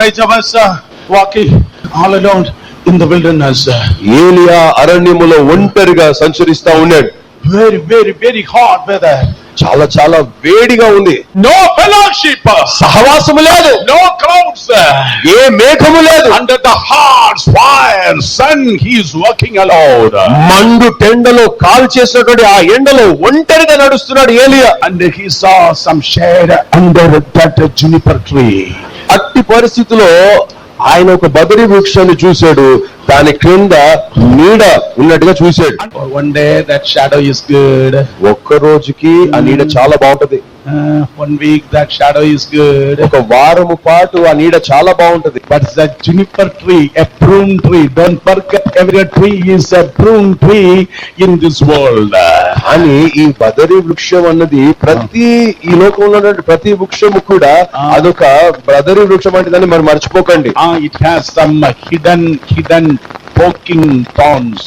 Elijah was walking all alone in the wilderness. ఏలియా అరణ్యములో ఒంటరిగా సంచరిస్తా ఉన్నాడు. Very, very, very hot weather. చాలా చాలా వేడిగా ఉంది. No fellowship. సహవాసము లేదు. No clouds. ఏ మేఘము లేదు. Under the hot fire sun, he is walking alone. మండు టెండలో కాల్ చేసినటువంటి ఆ ఎండలో ఒంటరిగా నడుస్తున్నాడు ఏలియా. And he saw some shade under that juniper tree. అట్టి పరిస్థితిలో ఆయన ఒక బదరి వృక్షాన్ని చూశాడు. దాని క్రింద నీడ ఉన్నట్టుగా చూశాడు. One day that shadow is good. ఒక్క రోజుకి ఆ నీడ చాలా బాగుంటది. 1 week that shadow is good. ఒక వారము పాటు ఆ నీడ చాలా బాగుంటది. But the juniper tree, a prune tree, don't forget every tree is a prune tree in this world. అని ఈ బదరి వృక్షం అన్నది ప్రతి ఈ లోకంలో ఉన్నటువంటి ప్రతి వృక్షము కూడా అదొక బదరి వృక్షం అంటే దాన్ని మరి మర్చిపోకండి. It has some hidden poking thorns.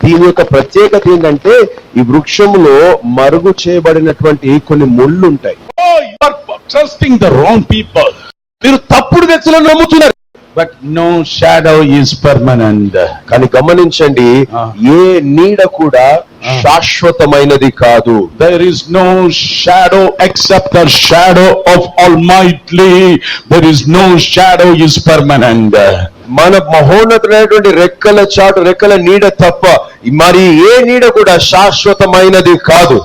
దీని యొక్క ప్రత్యేకత ఏంటంటే ఈ వృక్షములో మరుగు చేయబడినటువంటి కొన్ని ముళ్ళు ఉంటాయి. Oh, you are trusting the wrong people. మీరు తప్పుడు వ్యక్తులను నమ్ముతున్నారు. But no shadow is permanent. కానీ గమనించండి, ఏ నీడ కూడా శాశ్వతమైనది కాదు. There is no shadow except the shadow of Almighty. There is no shadow is permanent. మన మహోన్నతమైనటువంటి రెక్కల చాటు రెక్కల నీడ తప్ప మరి ఏ నీడ కూడా శాశ్వతమైనది కాదు.